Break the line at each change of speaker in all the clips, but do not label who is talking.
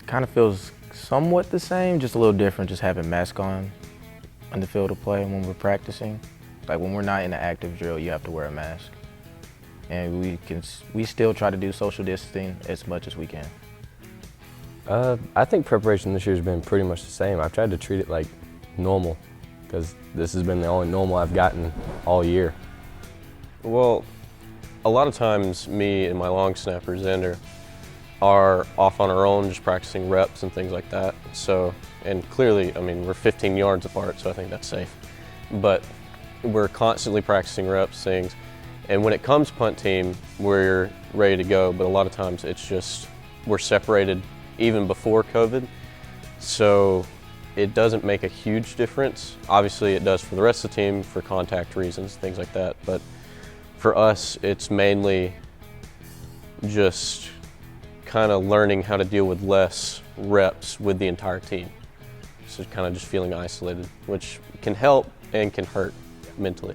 Kind of feels somewhat the same, just a little different, just having masks on the field of play when we're practicing. Like when we're not in an active drill, you have to wear a mask. And we still try to do social distancing as much as we can.
I think preparation this year has been pretty much the same. I've tried to treat it like normal because this has been the only normal I've gotten all year.
Well, a lot of times me and my long snapper, Xander, are off on our own just practicing reps and things like that. So, and clearly, I mean, we're 15 yards apart, so I think that's safe. But we're constantly practicing reps, things. And when it comes punt team, we're ready to go. But a lot of times it's just, we're separated even before COVID. So it doesn't make a huge difference. Obviously it does for the rest of the team for contact reasons, things like that. But for us, it's mainly just kind of learning how to deal with less reps with the entire team. So kind of just feeling isolated, which can help and can hurt mentally.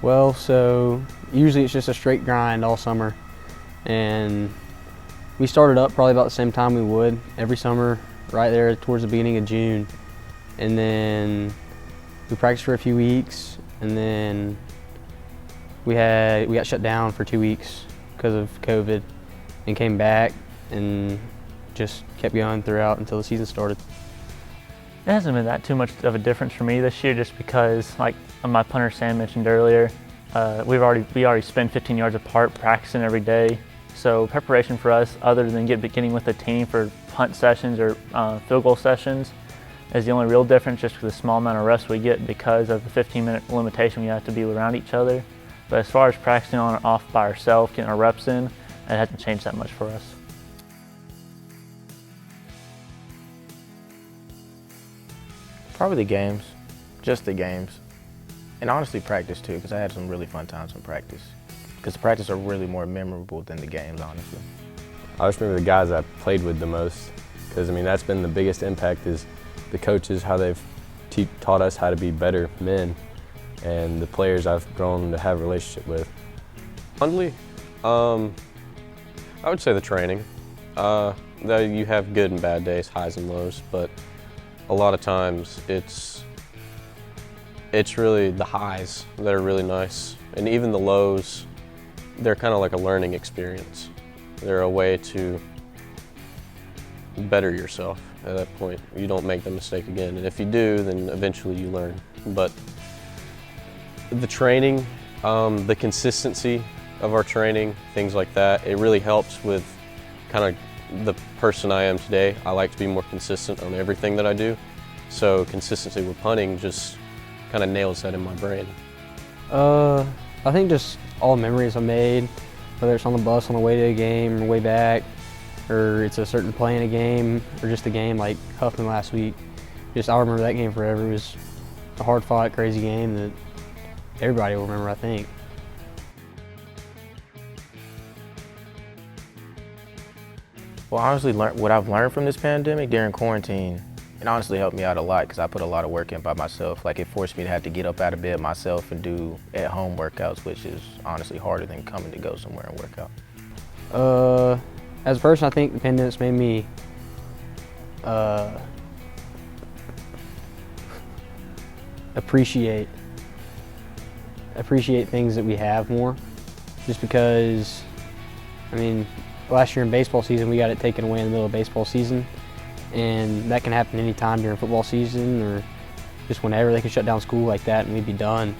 Well, so usually it's just a straight grind all summer, and we started up probably about the same time we would every summer, right there towards the beginning of June, and then we practiced for a few weeks, and then we got shut down for 2 weeks because of COVID, and came back and just kept going throughout until the season started.
It hasn't been that too much of a difference for me this year, just because, like my punter Sam mentioned earlier, we already spend 15 yards apart practicing every day. So preparation for us, other than getting with the team for punt sessions or field goal sessions, is the only real difference, just for the small amount of rest we get because of the 15-minute limitation we have to be around each other. But as far as practicing on and off by ourselves, getting our reps in, it hasn't changed that much for us.
Probably the games, just the games. And honestly practice too, because I had some really fun times in practice. Because the practice are really more memorable than the games, honestly.
I just remember the guys I played with the most, because I mean that's been the biggest impact, is the coaches, how they've taught us how to be better men, and the players I've grown to have a relationship with.
Fondly, I would say the training. You have good and bad days, highs and lows, but a lot of times it's really the highs that are really nice, and even the lows, they're kind of like a learning experience. They're a way to better yourself at that point. You don't make the mistake again, and if you do, then eventually you learn. But the training, the consistency of our training, things like that, it really helps with kind of the person I am today. I like to be more consistent on everything that I do. So consistency with punting just kind of nails that in my brain.
I think just all the memories I made, whether it's on the bus on the way to a game or way back, or it's a certain play in a game, or just a game like Huffman last week. I'll remember that game forever. It was a hard-fought, crazy game that everybody will remember, I think.
Well, honestly, what I've learned from this pandemic during quarantine, it honestly helped me out a lot because I put a lot of work in by myself. Like, it forced me to have to get up out of bed myself and do at-home workouts, which is honestly harder than coming to go somewhere and work out.
As a person, I think the pandemic's made me appreciate things that we have more, just because, I mean, last year in baseball season, we got it taken away in the middle of baseball season, and that can happen anytime during football season or just whenever. They can shut down school like that and we'd be done.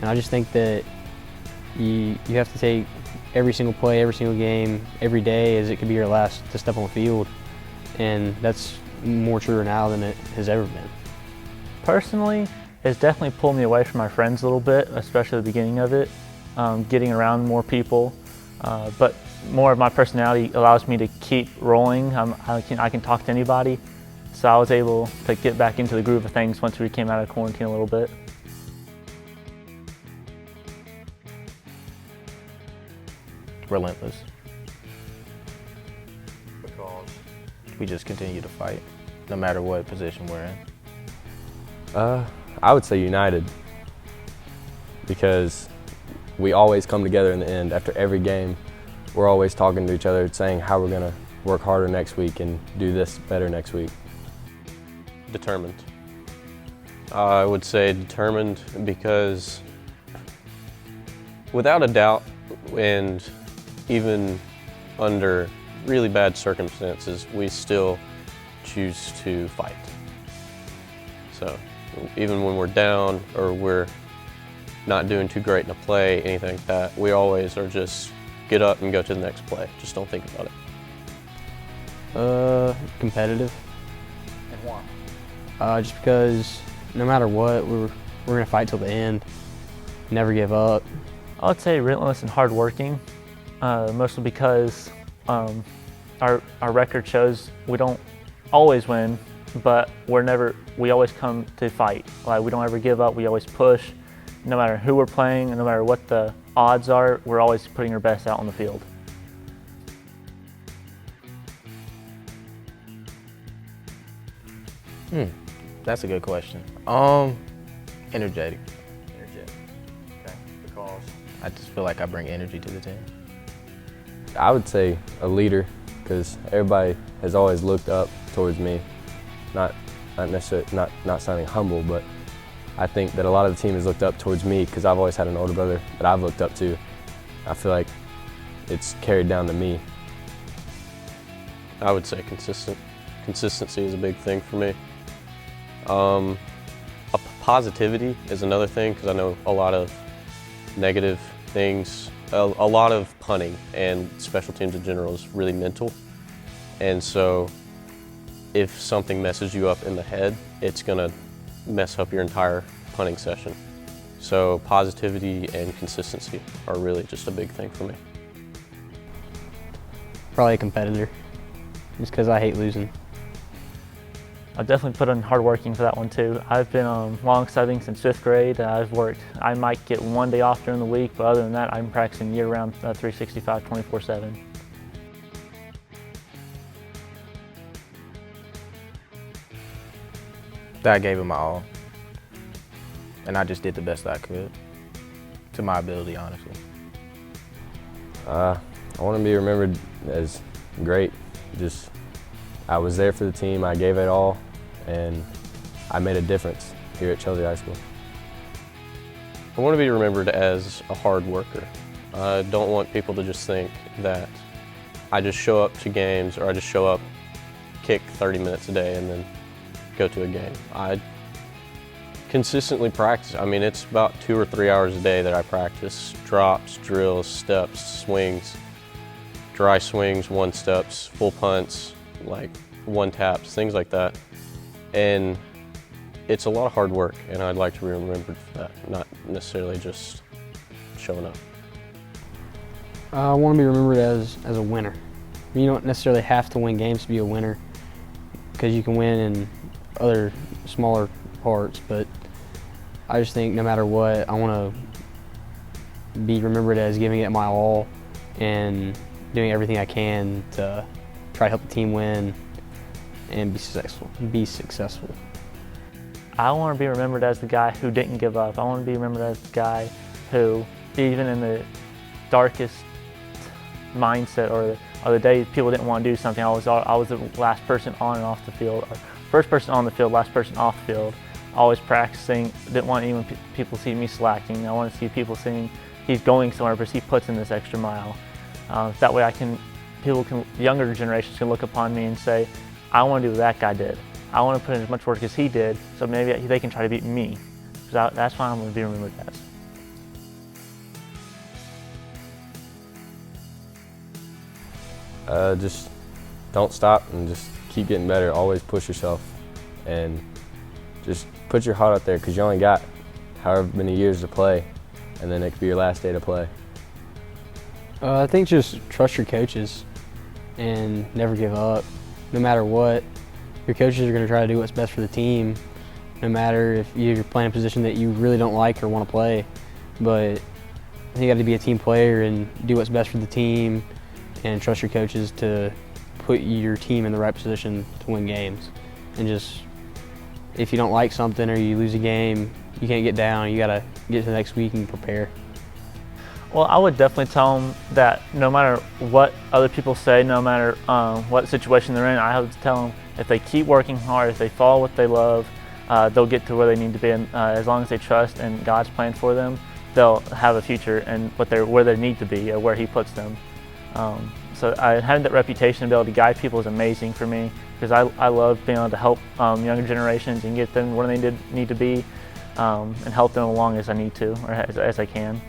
And I just think that you have to take every single play, every single game, every day as it could be your last to step on the field, and that's more true now than it has ever been.
Personally, it's definitely pulled me away from my friends a little bit, especially at the beginning of it, getting around more people, but more of my personality allows me to keep rolling. I can talk to anybody, so I was able to get back into the groove of things once we came out of quarantine a little bit.
Relentless.
Because
We just continue to fight, no matter what position we're in.
I would say united, because we always come together in the end. After every game, we're always talking to each other, saying how we're gonna work harder next week and do this better next week.
Determined. I would say determined because without a doubt, and even under really bad circumstances, we still choose to fight. So even when we're down or we're not doing too great in a play, anything like that, we always are just get up and go to the next play. Just don't think about it.
Competitive.
And why?
Just because no matter what, we're gonna fight till the end. Never give up.
I would say relentless and hardworking, mostly because our record shows we don't always win, but we always come to fight. Like, we don't ever give up. We always push, no matter who we're playing and no matter what the odds are. We're always putting our best out on the field.
That's a good question. Energetic.
Okay. Because
I just feel like I bring energy to the team.
I would say a leader, because everybody has always looked up towards me. Not necessarily not sounding humble, but I think that a lot of the team has looked up towards me because I've always had an older brother that I've looked up to. I feel like it's carried down to me.
I would say consistency is a big thing for me. Positivity is another thing, because I know a lot of negative things, a lot of punting and special teams in general is really mental. And so if something messes you up in the head, it's gonna mess up your entire punting session. So positivity and consistency are really just a big thing for me.
Probably a competitor, just because I hate losing.
I definitely put in hard working for that one too. I've been long subbing since 5th grade. I've worked. I might get one day off during the week, but other than that, I'm practicing year-round, 365, 24/7.
That I gave it my all, and I just did the best I could, to my ability, honestly.
I want to be remembered as great. Just, I was there for the team, I gave it all, and I made a difference here at Chelsea High School.
I want to be remembered as a hard worker. I don't want people to just think that I just show up to games or I just show up, kick 30 minutes a day and then go to a game. I consistently practice. I mean, it's about 2 or 3 hours a day that I practice. Drops, drills, steps, swings, dry swings, one steps, full punts, like one taps, things like that. And it's a lot of hard work, and I'd like to be remembered for that, not necessarily just showing up.
I want to be remembered as a winner. You don't necessarily have to win games to be a winner, because you can win in other smaller parts, but I just think no matter what, I want to be remembered as giving it my all and doing everything I can to try to help the team win and be successful.
I want to be remembered as the guy who didn't give up. I want to be remembered as the guy who, even in the darkest mindset or the day people didn't want to do something, I was the last person on and off the field, or first person on the field, last person off the field. Always practicing. Didn't want anyone people see me slacking. I want to see people seeing he's going somewhere because he puts in this extra mile. That way, younger generations can look upon me and say, I want to do what that guy did. I want to put in as much work as he did, so maybe they can try to beat me. So that's why I'm going to be remembered as.
Just don't stop and just keep getting better. Always push yourself and just put your heart out there, because you only got however many years to play, and then it could be your last day to play.
I think just trust your coaches and never give up. No matter what, your coaches are going to try to do what's best for the team, no matter if you're playing a position that you really don't like or want to play. But you got to be a team player and do what's best for the team and trust your coaches to put your team in the right position to win games. And just, if you don't like something or you lose a game, you can't get down. You got to get to the next week and prepare.
Well, I would definitely tell them that no matter what other people say, no matter what situation they're in, I would tell them if they keep working hard, if they follow what they love, they'll get to where they need to be. And as long as they trust in God's plan for them, they'll have a future and where they need to be or where He puts them. So having that reputation to be able to guide people is amazing for me, because I love being able to help younger generations and get them where they need to be, and help them along as I need to or as I can.